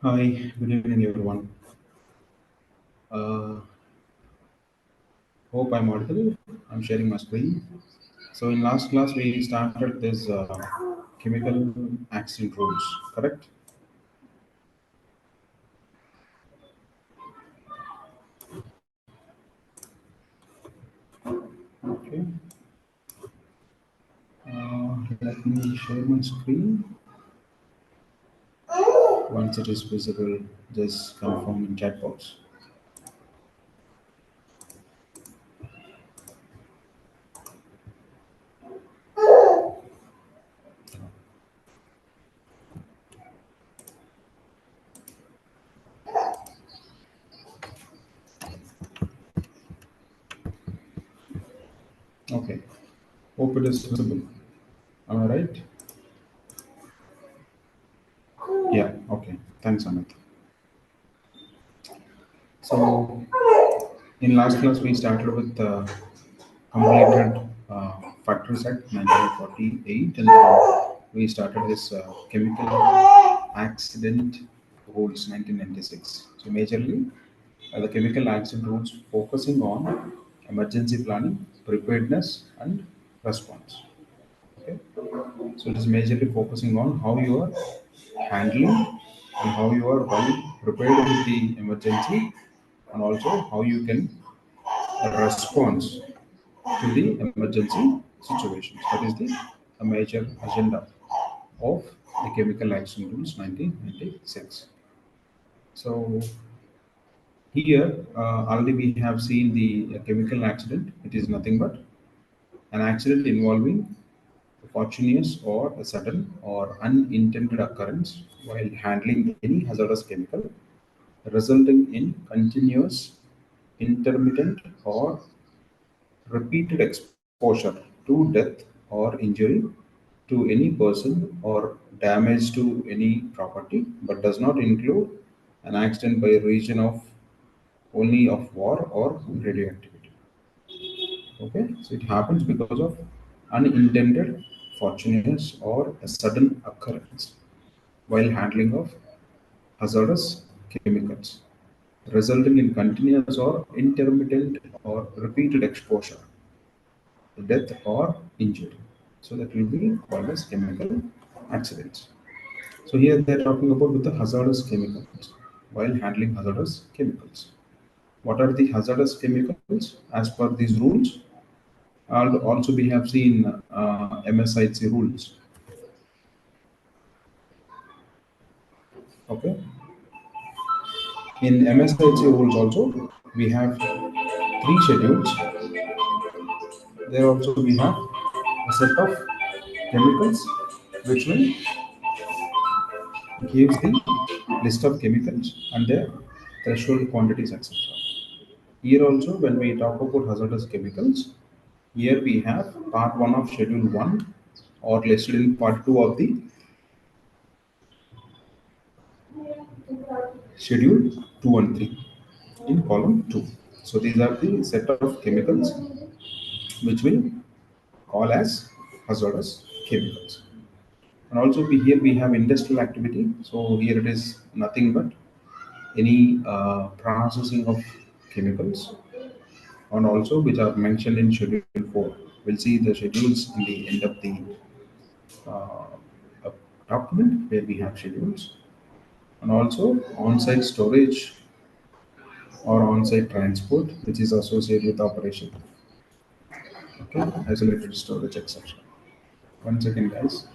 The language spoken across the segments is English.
Hi, good evening, everyone. Uh, Hope I'm audible. I'm sharing my screen. So, in last class, we started this chemical accident rules, correct? Okay. Let me share my screen. Once it is visible, just confirm in chat box. Okay. Hope it is visible. Am I right? Yeah. Okay. Thanks, Amit. So, in last class, we started with completed Factories Act 1948, and we started this chemical accident rules 1996. So majorly, the chemical accident rules focusing on emergency planning, preparedness, and response. Okay, so it is majorly focusing on how you are handling and how you are well prepared with the emergency, and also how you can respond to the emergency situations. That is the a major agenda of the Chemical Action Rules 1996. So here already we have seen the chemical accident. It is nothing but an accident involving a fortuitous or a sudden or unintended occurrence while handling any hazardous chemical, resulting in continuous, intermittent, or repeated exposure to death or injury to any person or damage to any property, but does not include an accident by reason of only of war or radioactivity. Okay, so it happens because of unintended, fortuitous, or a sudden occurrence while handling of hazardous chemicals, resulting in continuous or intermittent or repeated exposure death or injury. So that will be called as chemical accidents. So here they're talking about with the hazardous chemicals while handling hazardous chemicals. What are the hazardous chemicals as per these rules? And also we have seen MSIC rules. Okay. In MSIC rules also we have three schedules. There also we have a set of chemicals which will gives the list of chemicals and their threshold quantities, etc. Here also, when we talk about hazardous chemicals, here we have part 1 of schedule 1 or listed in part 2 of the schedule 2 and 3 in column 2. So these are the set of chemicals which will call as hazardous chemicals. And also here we have industrial activity. So here it is nothing but any processing of chemicals and also which are mentioned in Schedule 4. We'll see the schedules in the end of the uh, uh, document where we have schedules and also on-site storage or on-site transport which is associated with operation. Okay, isolated storage, etc. One second, guys.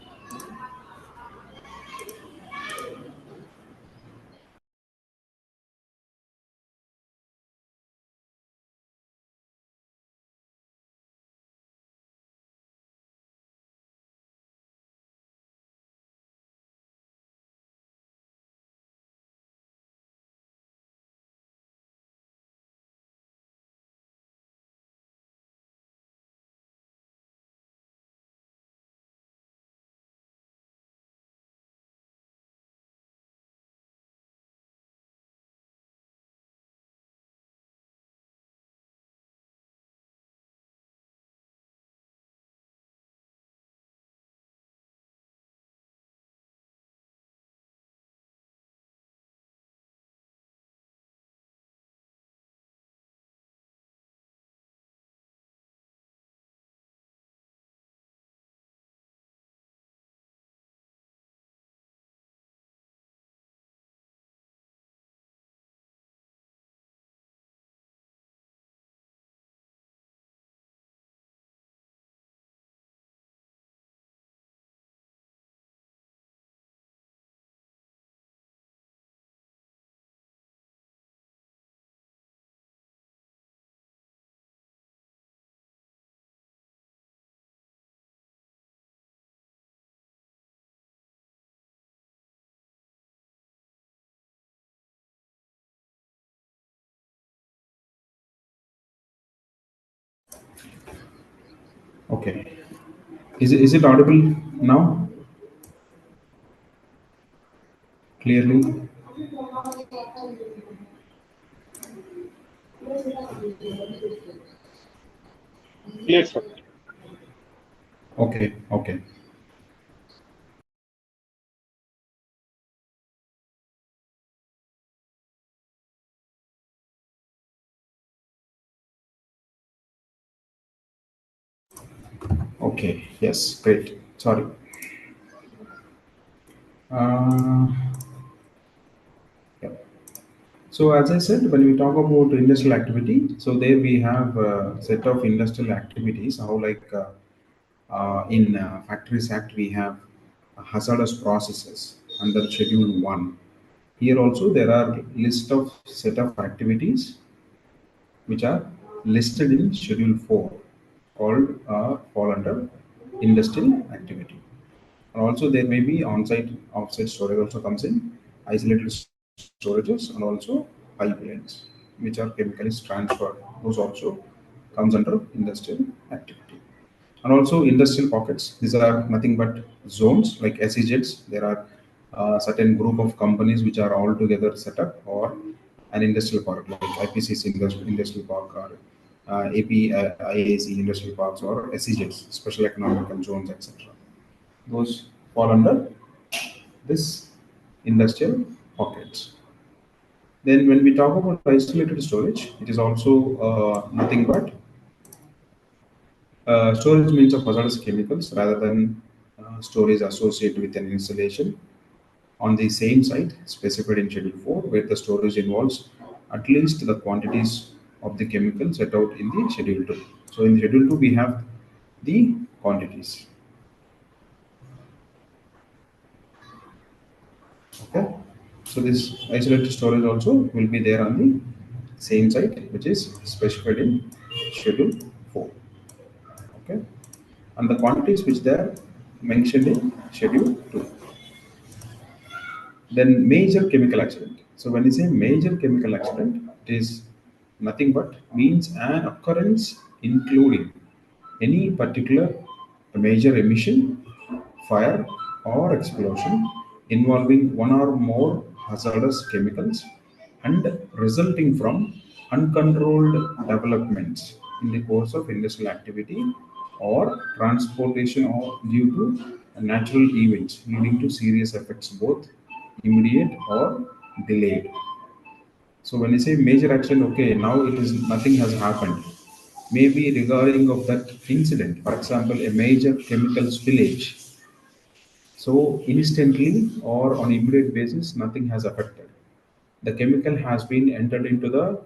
Okay. Is it audible now clearly? Yes, sir. Okay. Okay. Okay. Yes. Great. Sorry. Uh, yeah. So as I said, when we talk about industrial activity, so there we have a set of industrial activities. How like in Factories Act we have hazardous processes under Schedule 1. Here also there are list of set of activities which are listed in Schedule 4 called fall under industrial activity. And also there may be on-site, off-site storage also comes in, isolated storages and also pipelines, which are chemically transferred. Those also comes under industrial activity. And also industrial pockets. These are nothing but zones like SEZs. There are certain group of companies which are all together set up, or an industrial park like IPCC industrial park, or IAC industrial parks, or SEZs, special economic zones, etc. Those fall under this industrial pockets. Then when we talk about isolated storage, it is also nothing but storage means of hazardous chemicals rather than storage associated with an installation on the same site specified in Schedule 4, where the storage involves at least the quantities of the chemical set out in the Schedule 2. So in Schedule 2, we have the quantities. Okay. So this isolated storage also will be there on the same site, which is specified in Schedule 4. Okay. And the quantities which they are mentioned in Schedule 2. Then major chemical accident. So when you say major chemical accident, it is nothing but means an occurrence including any particular major emission, fire, or explosion involving one or more hazardous chemicals and resulting from uncontrolled developments in the course of industrial activity or transportation or due to natural events leading to serious effects both immediate or delayed. So when you say major action, okay, now it is nothing has happened. Maybe regarding of that incident, for example, a major chemical spillage. So instantly or on immediate basis, nothing has affected. The chemical has been entered into the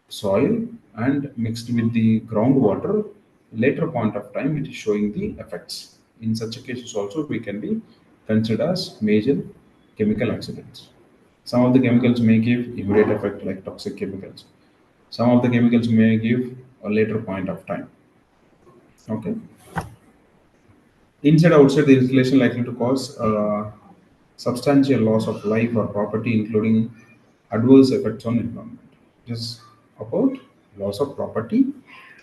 soil and mixed with the groundwater. Later point of time, it is showing the effects. In such cases also, we can be considered as major chemical accidents. Some of the chemicals may give immediate effect like toxic chemicals. Some of the chemicals may give a later point of time. Okay. Inside outside the installation likely to cause substantial loss of life or property, including adverse effects on environment. It is about loss of property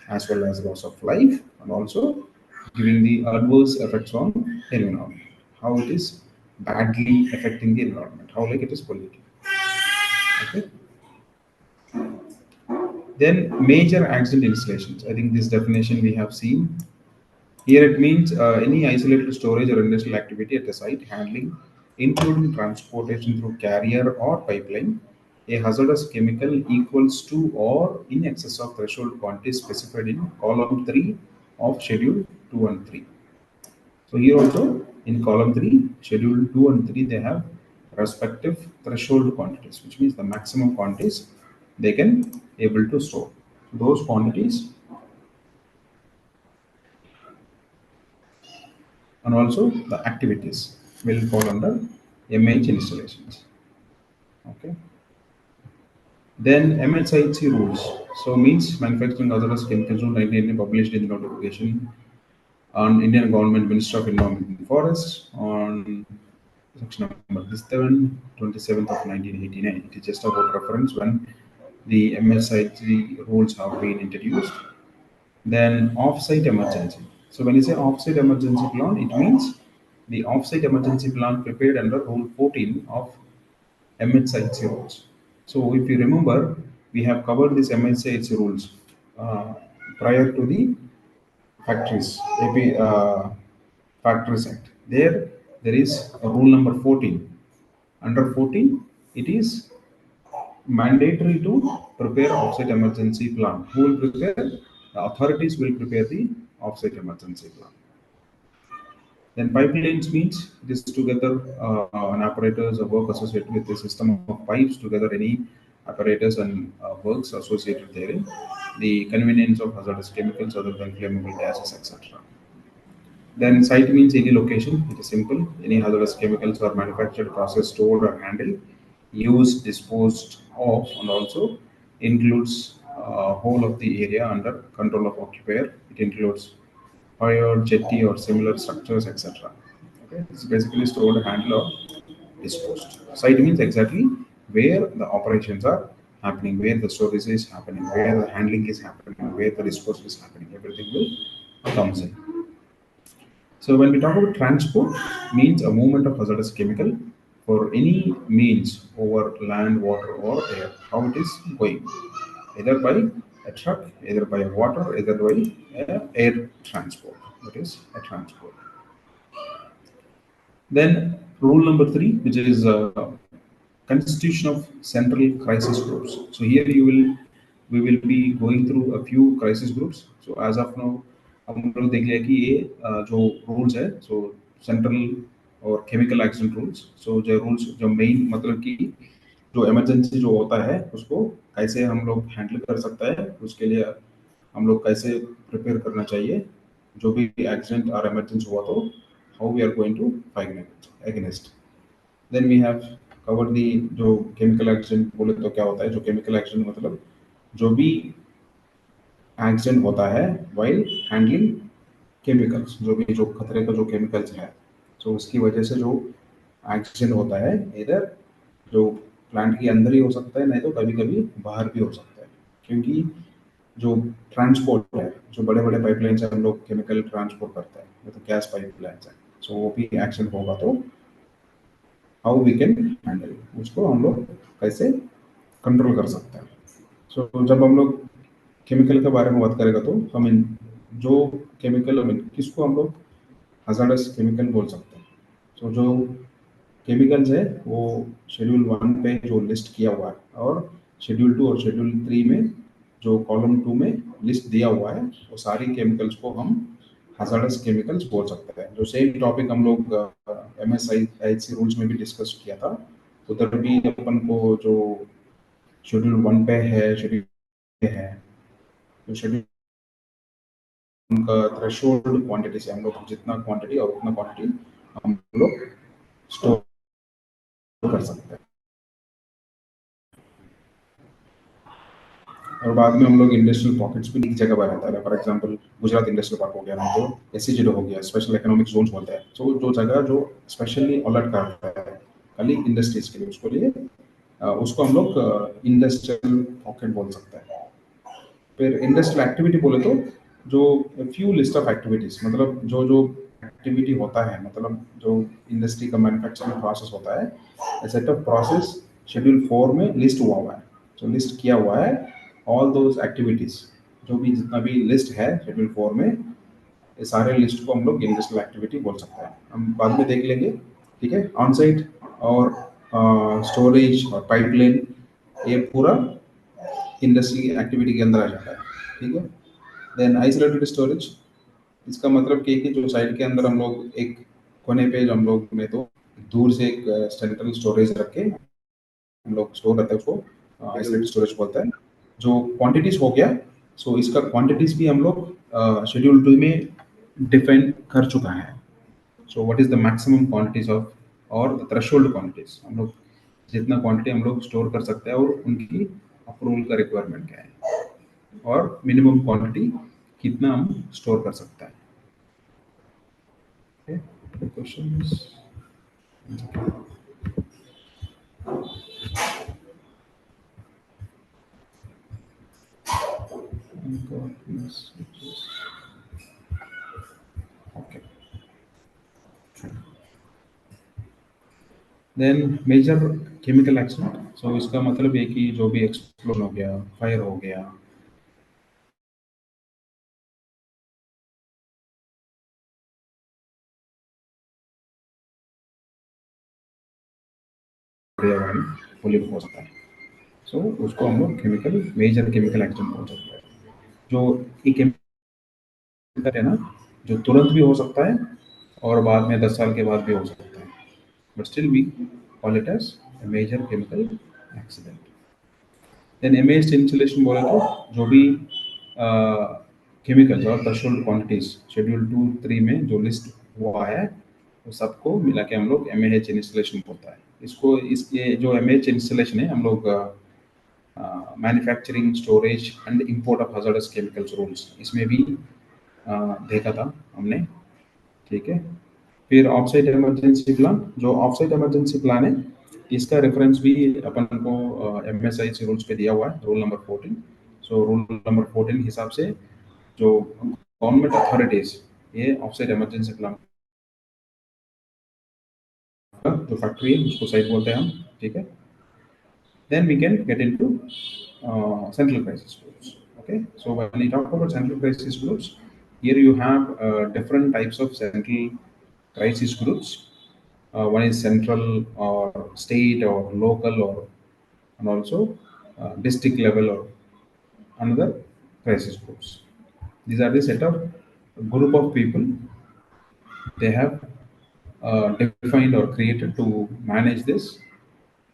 as well as loss of life, and also giving the adverse effects on environment. How it is badly affecting the environment. How like it is polluted. Okay. Then major accident installations. I think this definition we have seen. Here it means any isolated storage or industrial activity at a site handling, including transportation through carrier or pipeline, a hazardous chemical equals to or in excess of threshold quantities specified in column 3 of schedule 2 and 3. So here also in column 3, schedule 2 and 3, they have respective threshold quantities, which means the maximum quantities they can able to store. Those quantities and also the activities will fall under MH installations. Okay. Then MHIC rules. So means manufacturing hazardous chemicals Zone 1980 published in the notification on Indian Government Minister of Environment and Forests on section number this 27th of 1989. It is just about reference when the MSIG rules have been introduced. Then off-site emergency. So when you say offsite emergency plan, it means the offsite emergency plan prepared under Rule 14 of MHIC rules. So if you remember, we have covered these MHIC rules uh, prior to the factories, AP Factories Act. There is a rule number 14. Under 14, it is mandatory to prepare offsite emergency plan. Who will prepare? The authorities will prepare the offsite emergency plan. Then pipelines means it is together an apparatus or work associated with a system of pipes together any apparatus and works associated therein. The convenience of hazardous chemicals other than flammable gases, etc. Then site means any location. It is simple. Any hazardous chemicals are manufactured, processed, stored, or handled, used, disposed of, and also includes whole of the area under control of occupier. It includes fire, jetty, or similar structures, etc. Okay, it's basically stored, handled, or disposed. Site means exactly where the operations are happening, where the storage is happening, where the handling is happening, where the disposal is happening. Everything will comes in. So when we talk about transport, means a movement of hazardous chemical for any means over land, water, or air. How it is going, either by a truck, either by water, either by air transport. That is a transport. Then rule number three, which is constitution of central crisis groups. So here we will be going through a few crisis groups. So as of now, हम लोग देख लिया कि ये जो rules है, so central और chemical action rules. So जो rules जो main मतलब कि जो emergency जो होता है उसको कैसे हम लोग handle कर सकता है, उसके लिए हम लोग कैसे prepare करना चाहिए, जो भी accident और emergency हुआ तो how we are going to fight against. Then we have covered the जो केमिकल एक्सीडेंट बोले तो क्या होता है, जो केमिकल एक्सीडेंट मतलब जो भी एक्सीडेंट होता है वाइल हैंडलिंग केमिकल्स, जो भी जो खतरे का जो केमिकल्स है, तो उसकी वजह से जो एक्सीडेंट होता है इधर जो प्लांट के अंदर ही हो सकता है, नहीं तो कभी कभी बाहर भी हो सकता है, क्योंकि जो ट्रांसपोर्ट है, जो बड़े बड़े पाइपलाइन से हम लोग केमिकल ट्रांसपोर्ट करते हैं, ये तो गैस पाइपलाइन है, सो वो भी एक्सीडेंट होगा तो हाउ वी कैन हैंडल, उसको हम लोग कैसे कंट्रोल कर सकते हैं. सो जब हम लोग केमिकल के बारे में बात करेगा तो हम इन जो केमिकल किसको हम लोग हजार्डस केमिकल बोल सकते हैं. सो जो केमिकल्स है वो शेड्यूल वन पे जो लिस्ट किया हुआ है और शेड्यूल टू और शेड्यूल थ्री में जो कॉलम टू में लिस्ट दिया हुआ है, वो सारी केमिकल्स को हम हजार्डस केमिकल्स बोल सकते हैं. जो सेम टॉपिक हम लोग MSIC रूल्स में भी डिस्कस किया था, तो उधर भी अपन को जो शेड्यूल वन पे है, शेड्यूल है, तो शेड्यूल उनका थ्रेशोल्ड क्वांटिटी से हम लोग जितना क्वांटिटी और उतना क्वांटिटी हम लोग स्टोर कर सकते हैं. और बाद में हम लोग इंडस्ट्रियल पॉकेट्स भी एक जगह पर रहता है. For example Gujarat industrial park हो गया, नहीं तो SCG हो गया, स्पेशल इकोनॉमिक जोन्स बोलते हैं. तो जो जगह जो स्पेशली अलर्ट करता है खाली इंडस्ट्रीज के लिए, उसको लिए उसको हम लोग इंडस्ट्रियल पॉकेट बोल सकते हैं. फिर इंडस्ट्रियल एक्टिविटी बोले तो जो फ्यू लिस्ट ऑफ एक्टिविटीज, मतलब जो जो एक्टिविटी होता है, मतलब जो इंडस्ट्री का मैन्युफैक्चरिंग प्रोसेस होता है, set of process schedule four में लिस्ट हुआ है, जो लिस्ट किया हुआ है ऑल दोज एक्टिविटीज, जो भी जितना भी लिस्ट है शेड्यूल फोर में, ये सारे लिस्ट को हम लोग इंडस्ट्रियल एक्टिविटी बोल सकते हैं. हम बाद में देख लेंगे. ठीक है, ऑन साइट और स्टोरेज और पाइपलाइन, ये पूरा इंडस्ट्री एक्टिविटी के अंदर आ जाता है. ठीक है. देन आइसोलेटेड स्टोरेज, इसका मतलब कि जो साइट के अंदर हम लोग एक कोने पे जो हम लोग में तो दूर से एक सेंट्रल स्टोरेज रख के हम लोग स्टोर करते हैं, उसको आइसोलेटेड स्टोरेज बोलते हैं. जो क्वांटिटीज हो गया, सो इसका क्वांटिटीज भी हम लोग शेड्यूल टू में डिफाइन कर चुका है. So what is the maximum quantities of और थ्रेशोल्ड क्वांटिटीज, हम लोग जितना क्वांटिटी हम लोग स्टोर कर सकते हैं और उनकी अप्रूवल का रिक्वायरमेंट क्या है, और मिनिमम क्वांटिटी कितना हम स्टोर कर सकते हैं. Okay. The question is, then major chemical accident, so इसका मतलब ये कि जो भी एक्सप्लोजन हो गया, फायर हो गया, पर्यावरण पोल्यूट हो सकता है। सो उसको हम लोग केमिकल मेजर केमिकल एक्सीडेंट बोल सकते हैं। जो ये केमिकल है ना, जो तुरंत भी हो सकता है और बाद में 10 साल के बाद भी हो सकता है, but still we call it as major chemical accident. Then MS insulation बोले तो जो भी केमिकल्स और थ्रेशोल्ड क्वांटिटीज शेड्यूल 2 3 में जो लिस्ट हुआ है, वो सबको मिला के हम लोग एमएच इंस्टॉलेशन बोलता है। इसको इसके जो एमएच इंस्टॉलेशन है हम लोग manufacturing storage and import of hazardous chemicals rules इसमें भी देखा था हमने। ठीक है। फिर ऑफसाइट इमरजेंसी प्लान, जो ऑफसाइट इमरजेंसी प्लान है, इसका रेफरेंस भी अपन को एमएसआई रूल्स पे दिया हुआ है, rule number 14। So rule number 14 हिसाब से जो गवर्नमेंट अथॉरिटीज ये ऑफसाइट इमरजेंसी प्लान का जो फैक्ट्री है उसको साइट बोलते हैं हम। ठीक है। Then we can get into central crisis groups. Okay, so when we talk about central crisis groups, here you have different types of central crisis groups. One is central or state or local or and also district level or another crisis groups. These are the set of group of people they have defined or created to manage this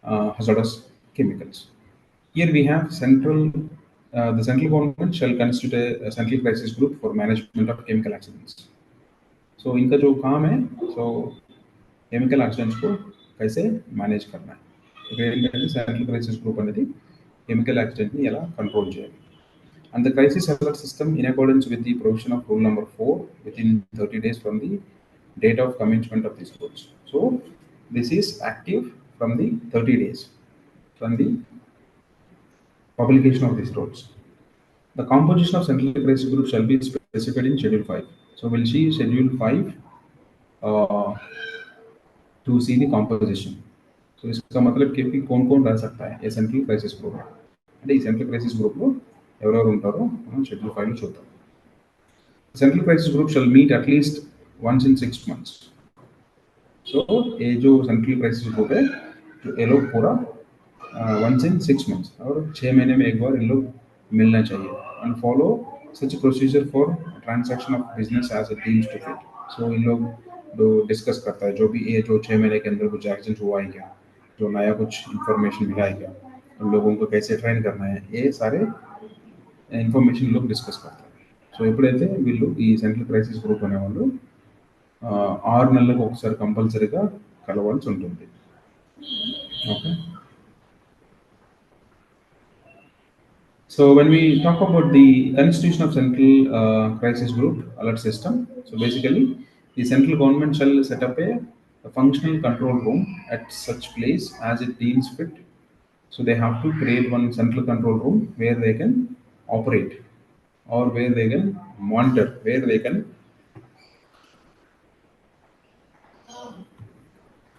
hazardous chemicals. Here we have the central government shall constitute a central crisis group for management of chemical accidents. So इनका जो काम है, so chemical accidents को कैसे manage करना है, ఏంటంటే central crisis group అనేది chemical accident ని ఎలా control చేయాలి. And the crisis alert system in accordance with the provision of rule number 4 within 30 days from the date of commencement of these rules. So this is active from the 30 days from the publication of these rules. The composition of central crisis group shall be specified in Schedule 5. So we'll see Schedule 5 uh, to see the composition. So इसका मतलब कि कौन कौन रह सकता है ये central crisis group में, అంటే ఈ సెంట్రల్ క్రైసిస్ గ్రూప్లో ఎవరెవరు ఉంటారో మనం షెడ్యూల్ 5 చూద్దాం. Central crisis group shall meet at least once in 6 months. सो ये जो सेंट्रल क्राइसिस ग्रुप है, जो ये लोग पूरा वंस इन 6 मंथ्स और 6 महीने में एक बार इन लोग मिलना चाहिए and follow such procedure for transaction of business as it deems to fit. So इन लोग जो डिस्कस करता है जो भी ये जो 6 महीने के अंदर कुछ एक्सीडेंट हुआ है क्या, जो नया कुछ इन्फॉर्मेशन मिला है क्या, उन लोगों को कैसे ट्रेन करना है, ये सारे ఇన్ఫర్మేషన్ లోग డిస్కస్ करతారు. సో ఎప్పుడైతే వీళ్ళు ఈ సెంట్రల్ క్రైసిస్ గ్రూప్ అనేవాళ్ళు 6 నెలలకు ఒకసారి కంపల్సరీగా కలవాల్సి ఉంటుంది. Okay. So when we talk about the constitution of central crisis group alert system, so basically the central government shall set up a functional control room at such place as it deems fit. So they have to create one central control room where they can operate or where they can monitor, where they can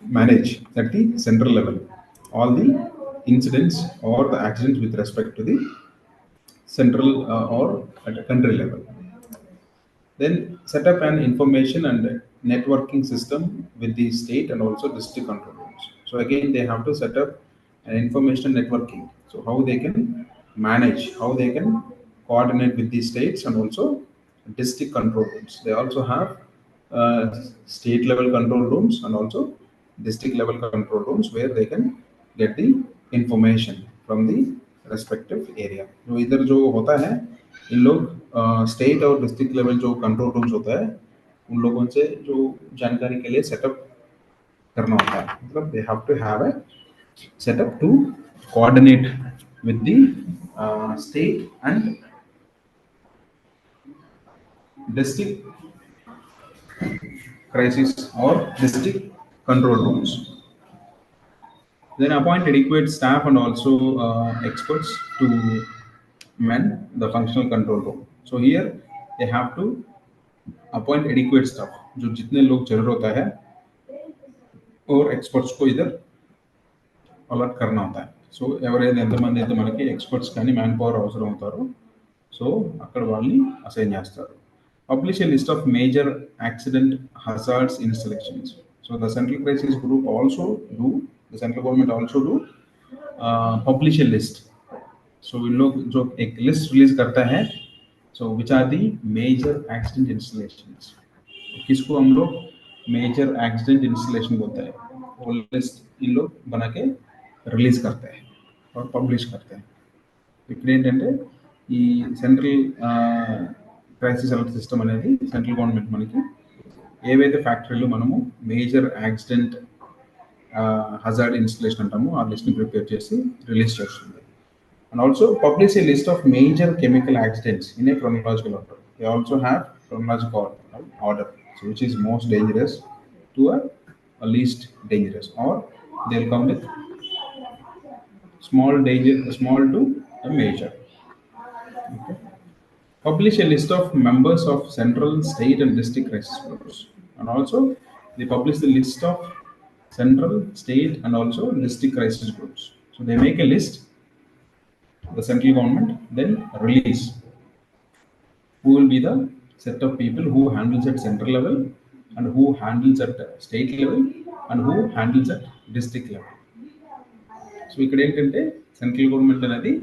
manage at the central level all the incidents or the accidents with respect to the central or at a country level. Then set up an information and networking system with the state and also district control rooms. So again, they have to set up an information networking. So how they can manage, how they can coordinate with the states and also district control rooms. They also have state level control rooms and also district level control rooms where they can get the information from the respective area. जो इधर जो होता है, इन लोग state और district level जो control rooms होता है उन लोगों से जो जानकारी के लिए सेटअप करना होता है, मतलब they have to have a setup to coordinate with the state and district crisis or district control rooms. Then appoint adequate staff and also experts to man the functional control room. So here they have to appoint adequate staff, जो जितने लोग जरूर होता है और experts को इधर alert करना होता है. సో ఎవరైతే ఎంతమంది అయితే మనకి ఎక్స్పర్ట్స్ కానీ మ్యాన్ పవర్ అవసరం అవుతారో సో అక్కడ వాళ్ళని అసైన్ చేస్తారు. Publish a list of major accident hazards installations. So the central crisis group also do the central government also do publish a list. So इन लोग जो एक लिस्ट रिलीज करता है so which are the major accident installations. किसको हम लोग major accident installation बोलते हैं. वो लिस्ट इन लोग बना के रिलीज करते हैं और पब्लिश करते हैं. ఇక్కడ ఏంటంటే ఈ సెంట్రల్ క్రైసిస్ అలర్ట్ సిస్టమ్ అనేది సెంట్రల్ గవర్నమెంట్ మనకి ఏవైతే ఫ్యాక్టరీలు మనము మేజర్ యాక్సిడెంట్ హజార్డ్ ఇన్స్టలేషన్ అంటామో ఆ లిస్ట్ని ప్రిపేర్ చేసి రిలీజ్ చేస్తుంది. And also publish a list of major chemical accidents in a chronological order. They also have chronological order, so which is most dangerous to a least dangerous, or they'll come with small danger, small to a major. Okay. Publish a list of members of central, state, and district crisis groups, and also they publish the list of central, state, and also district crisis groups. So they make a list, the central government then release who will be the set of people who handles at central level and who handles at state level and who handles at district level. So ఇక్కడ ఏంటంటే central government అనేది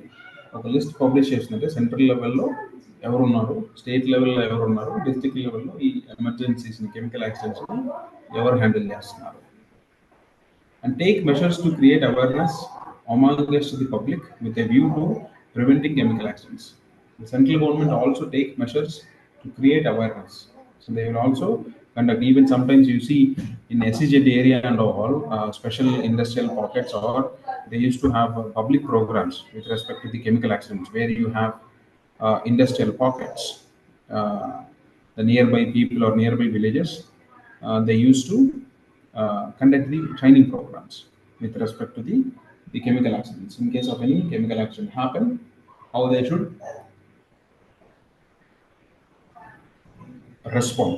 ఒక list publish చేస్తుందంటే central లెవెల్లో ఎవరున్నారు, state లెవెల్లో ఎవరున్నారు, district లెవెల్లో ఈ ఎమర్జెన్సీస్ని కెమికల్ యాక్సిడెంట్స్ని ఎవరు హ్యాండిల్ చేస్తున్నారు. And take measures to create awareness amongst the public with a view to preventing chemical accidents. The central government also take measures to create awareness. So they will also conduct, even sometimes you see in SEZ area and all special industrial pockets, or they used to have public programs with respect to the chemical accidents where you have industrial pockets. The nearby people or nearby villages, they used to conduct the training programs with respect to the chemical accidents. In case of any chemical accident happen, how they should respond,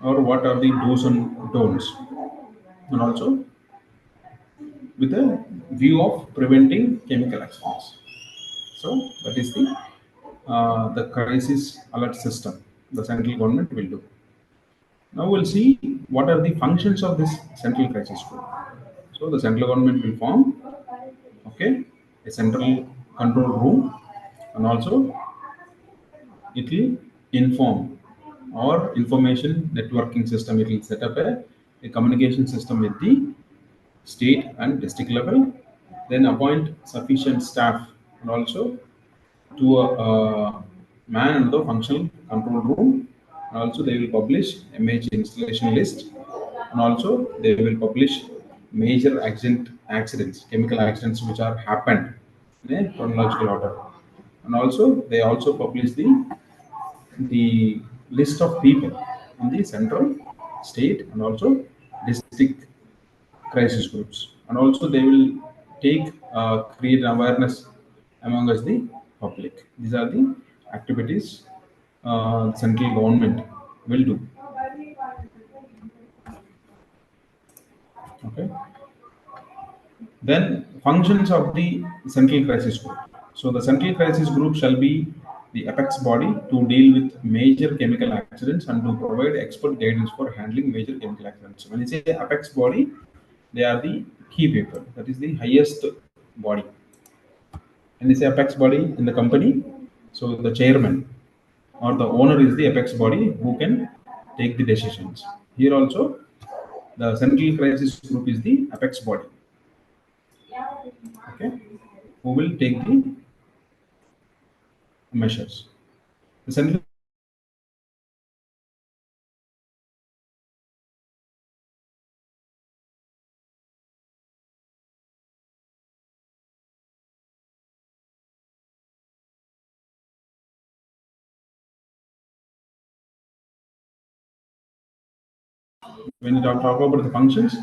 or what are the do's and don'ts, and also with a view of preventing chemical accidents. So that is the crisis alert system the central government will do. Now we'll see what are the functions of this central crisis group. So the central government will form, okay, a central control room, and also it will inform or information networking system. It will set up a communication system with the state and district level, then appoint sufficient staff, and also to man and the functional control room. And also they will publish a major installation list, and also they will publish major accidents, chemical accidents which are happened in a chronological order. And also they also publish the list of people in the central, state, and also district crisis groups. And also they will take create awareness among us the public. These are the activities central government will do. Okay. Then functions of the central crisis group. So the central crisis group shall be the apex body to deal with major chemical accidents and to provide expert guidance for handling major chemical accidents. When you say apex body, they are the key people. That is the highest body. And you say apex body in the company, so the chairman or the owner is the apex body who can take the decisions. Here also, the central crisis group is the apex body. Okay, who will take the measures. The central when you talk about the functions,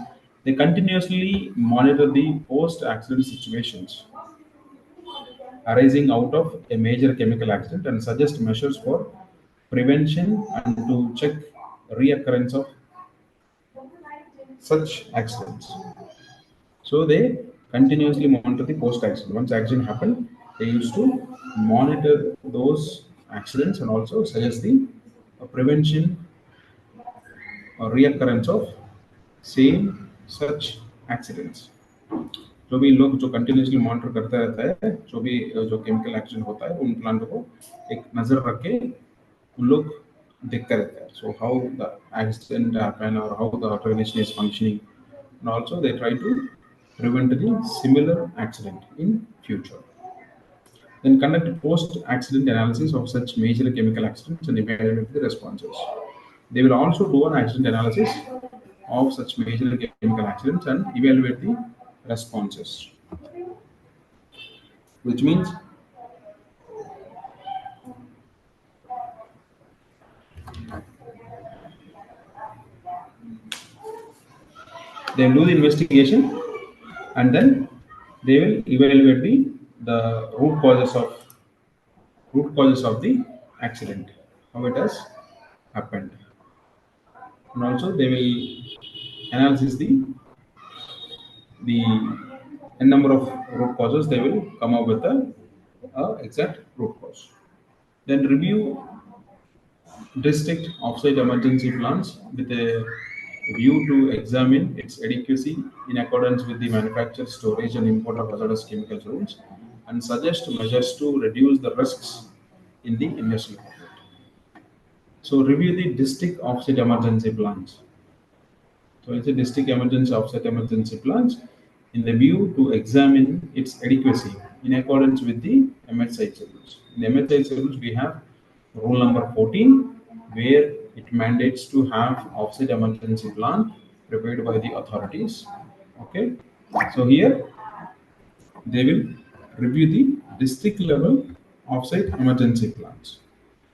they continuously monitor the post-accident situations arising out of a major chemical accident and suggest measures for prevention and to check reoccurrence of such accidents. So they continuously monitor the post accident. Once accident happened, they used to monitor those accidents and also suggest the prevention or reoccurrence of same such accidents. जो भी लोग जो continuously monitor करता रहता है, जो भी जो केमिकल एक्सीडेंट होता है उन प्लांटों को एक नज़र रख के उन लोग देखते रहते हैं. So how the accident happened or how the organization is functioning, and also they try to prevent the similar accident in future. Then conduct post-accident analysis of such major chemical accidents and evaluate the responses. They will also do an accident analysis of such major chemical accidents and evaluate the responses, which means they will do the investigation and then they will evaluate the root causes of the accident, how it has happened, and also they will analyze the n number of root causes. They will come up with a exact root cause. Then review district offsite emergency plans with a view to examine its adequacy in accordance with the manufacture, storage, and import of hazardous chemicals rules, and suggest measures to reduce the risks in the industrial market. So review the district offsite emergency plans. So it's a district emergency offset emergency plans in the view to examine its adequacy in accordance with the MHI rules. In the MHI rules, we have rule number 14, where it mandates to have offset emergency plan prepared by the authorities. Okay, so here they will review the district level offsite emergency plans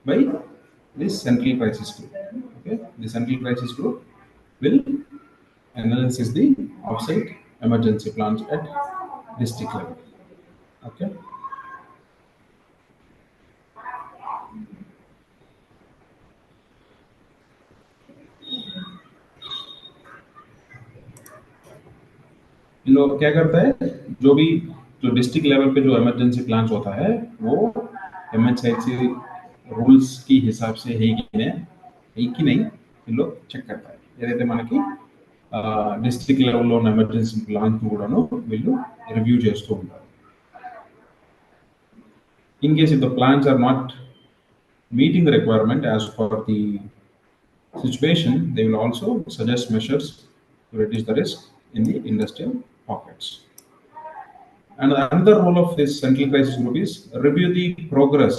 by this central crisis group. Okay, the central crisis group will analysis the offsite emergency plans at district level. Okay. इन लोग क्या करता है, जो भी जो district level पे जो emergency plans होता है वो एमएचआईसी रूल्स की हिसाब से है कि नहीं इन लोग చెక్ करता है. ఏదైతే మనకి డిస్ట్రిక్ట్ లెవెల్లో ఉన్న ఎమర్జెన్సీ ప్లాన్ కూడాను వీళ్ళు రివ్యూ చేస్తూ ఉంటారు. In case if the plans are not meeting the requirement as per the situation, they will also suggest measures to reduce the risk in the industrial pockets. And another role of this central crisis group is review the progress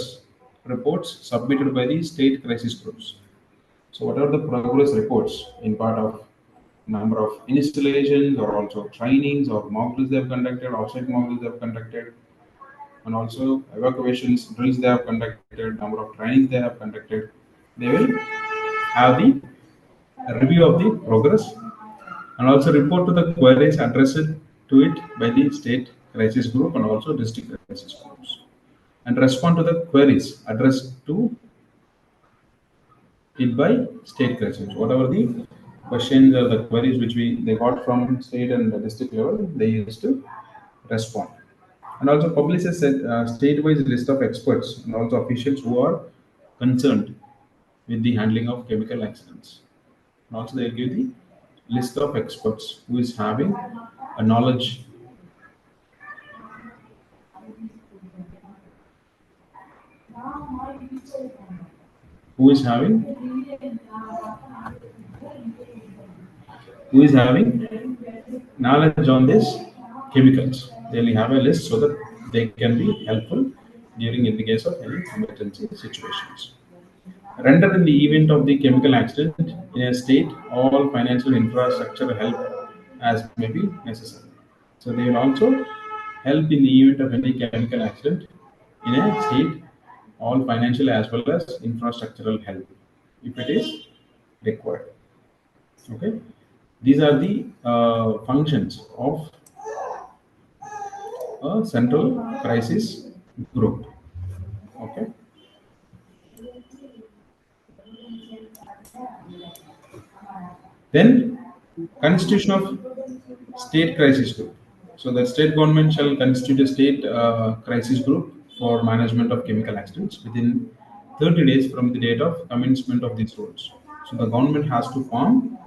reports submitted by the state crisis groups. So what are the progress reports in part of number of installations or also trainings or mock drills they have conducted, offsite mock drills they have conducted, and also evacuations drills they have conducted, number of trainings they have conducted. They will have the review of the progress and also report to the queries addressed to it by the state crisis group and also district crisis groups, and respond to the queries addressed to it by state crisis. Whatever the questions or the queries which they got from state and the district level, they used to respond. And also publish a state-wise list of experts and also officials who are concerned with the handling of chemical accidents. And also they will give the list of experts who is having a knowledge, who is having who is having knowledge on this chemicals. They will have a list so that they can be helpful during in the case of any emergency situations. Render in the event of the chemical accident in a state all financial infrastructure help as may be necessary. So they will also help in the event of any chemical accident in a state all financial as well as infrastructural help if it is required. Okay, these are the functions of a central crisis group. Okay. Then constitution of state crisis group. So the state government shall constitute a state crisis group for management of chemical accidents within 30 days from the date of commencement of these rules. So the government has to form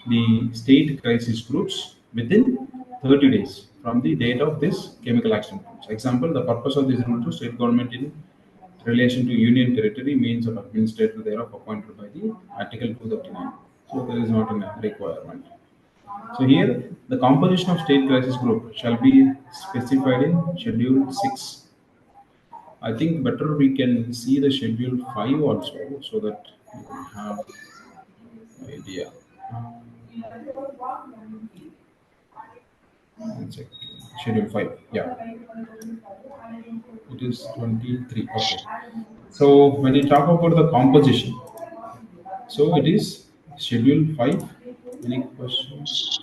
the state crisis groups within 30 days from the date of this chemical accident rules. Example, the purpose of this rule to state government in relation to union territory means of administrator thereof appointed by the Article 239. So there is not a requirement. So here, the composition of state crisis group shall be specified in Schedule 6. I think better we can see the Schedule 5 also so that you can have idea. One second. Schedule 5. Yeah, it is 23. Okay. So when you talk about the composition, so it is Schedule 5. Any questions?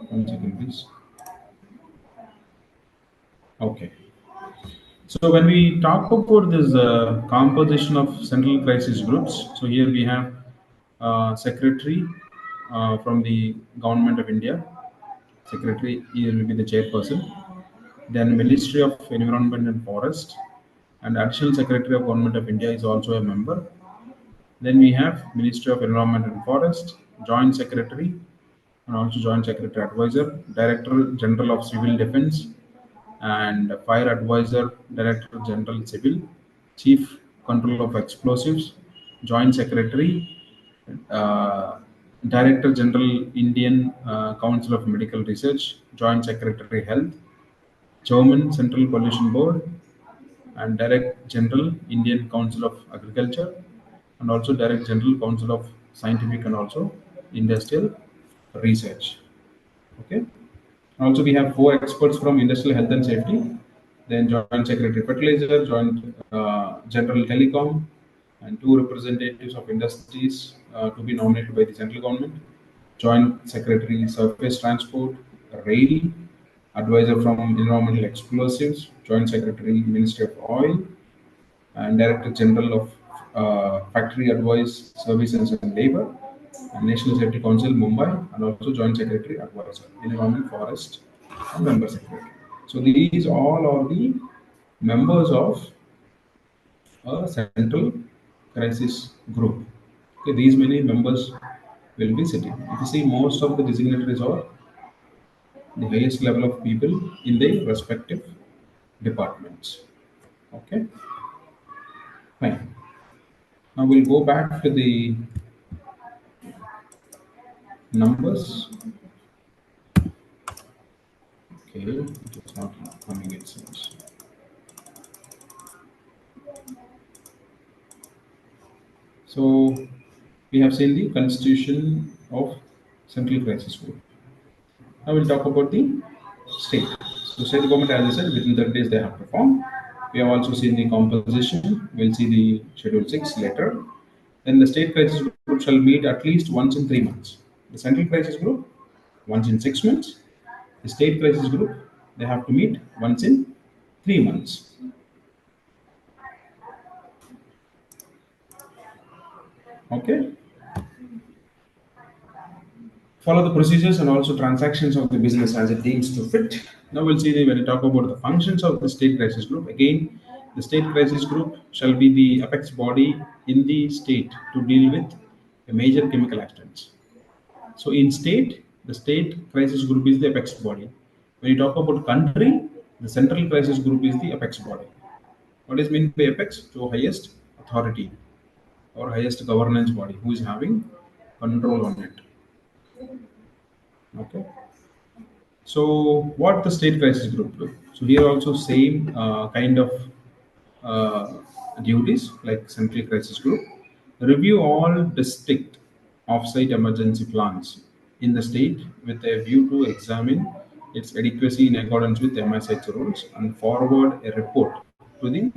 One second, please. Okay. So when we talk about this composition of central crisis groups, so here we have secretary from the government of India. Secretary here will be the chairperson. Then Ministry of Environment and Forest, and additional secretary of government of India is also a member. Then we have Ministry of Environment and Forest, joint secretary, and also joint secretary advisor, director general of civil defense, and fire advisor, director general civil, chief control of explosives, joint secretary, uh, director general Indian Council of Medical Research, joint secretary health, chairman Central Pollution Board, and director general Indian Council of Agriculture, and also director general Council of Scientific and also Industrial Research. Okay. Also, we have four experts from industrial health and safety, then joint secretary fertilizer, joint general telecom, and two representatives of industries to be nominated by the central government, joint secretary surface transport, rail, advisor from environmental explosives, joint secretary ministry of oil, and Director General of Factory Advice Services and Labor, and National Safety Council, Mumbai, and also Joint Secretary Advisor, Environment, Forest, and Member Secretary. So these all are the members of a central crisis group. Okay, these many members will be sitting. If you see, most of the designatories are the highest level of people in their respective departments. Okay, fine. Now we'll go back to the numbers. Okay, it's not coming, it seems. So we have seen the constitution of central crisis group. Now we'll talk about the state. So state government, as I said, within 30 days they have to form. We have also seen the composition. We'll see the schedule 6 later. Then the state crisis group shall meet at least once in 3 months. The central crisis group once in 6 months. The state crisis group, they have to meet once in 3 months. Okay. Follow the procedures and also transactions of the business as it deems to fit. Now we'll see when we talk about the functions of the state crisis group. Again, the state crisis group shall be the apex body in the state to deal with a major chemical accidents. So in state, the state crisis group is the apex body. When you talk about country, the central crisis group is the apex body. What is meant by apex? So highest authority or highest governance body who is having control on it. Okay. So what the state crisis group do? So here also same kind of uh, duties like central crisis group. Review all district offsite emergency plans in the state with a view to examine its adequacy in accordance with MSH rules and forward a report to the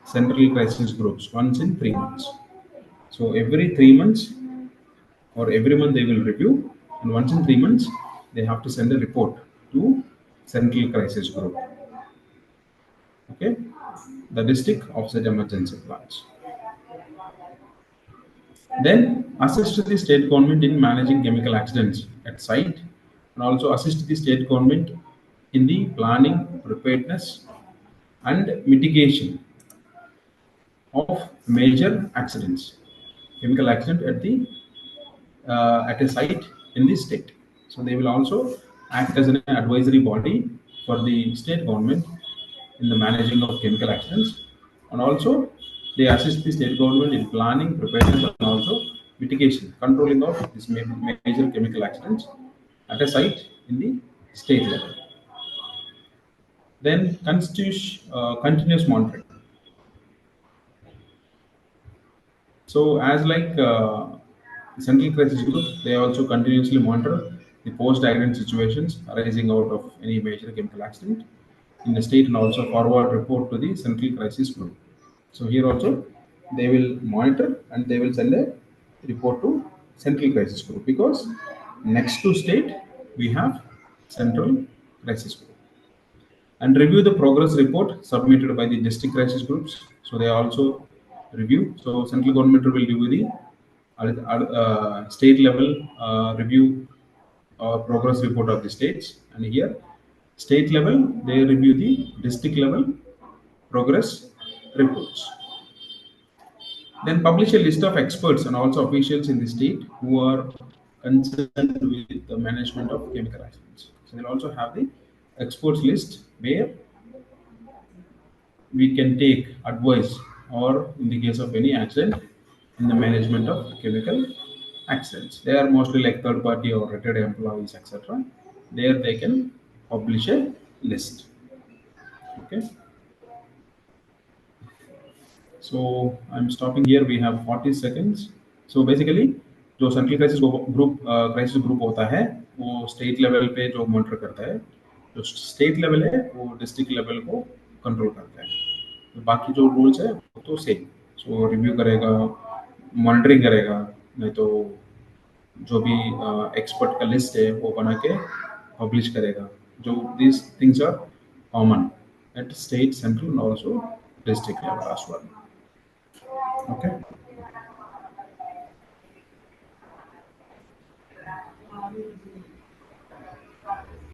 central crisis groups once in 3 months. So every 3 months or every month they will review, and once in 3 months they have to send a report to central crisis group. Okay, the district offset emergency plans. Then assist the state government in managing chemical accidents at site, and also assist the state government in the planning, preparedness, and mitigation of major accidents, chemical accident at a site in the state. So they will also act as an advisory body for the state government in the managing of chemical accidents, and also they assist the state government in planning, preparedness, and also mitigation, controlling of these major chemical accidents at a site in the state level. Then continuous monitoring. So as like central crisis group, they also continuously monitor the post-accident situations arising out of any major chemical accident in the state, and also forward report to the central crisis group. So here also they will monitor and they will send a report to central crisis group, because next to state we have central crisis group, and review the progress report submitted by the district crisis groups. So they also review. So central government will review the state level review progress report of the states, and here state level they review the district level progress reports. Then publish a list of experts and also officials in the state who are concerned with the management of chemical accidents. So they'll also have the experts list where we can take advice, or in the case of any accident in the management of chemical accidents. They are mostly like third party or retired employees, etc. There they can publish a list. Okay. So I'm stopping here. We have 40 seconds. So basically जो central crisis group होता है वो state level पे जो monitor करता है, जो state level है वो डिस्ट्रिक्ट लेवल को कंट्रोल करता है। तो बाकी जो रूल्स है वो तो सेम, सो रिव्यू करेगा, मॉनिटरिंग करेगा, नहीं तो जो भी एक्सपर्ट का लिस्ट है वो बना के पब्लिश करेगा। जो these things are common at state, central, and also district level as well. Okay.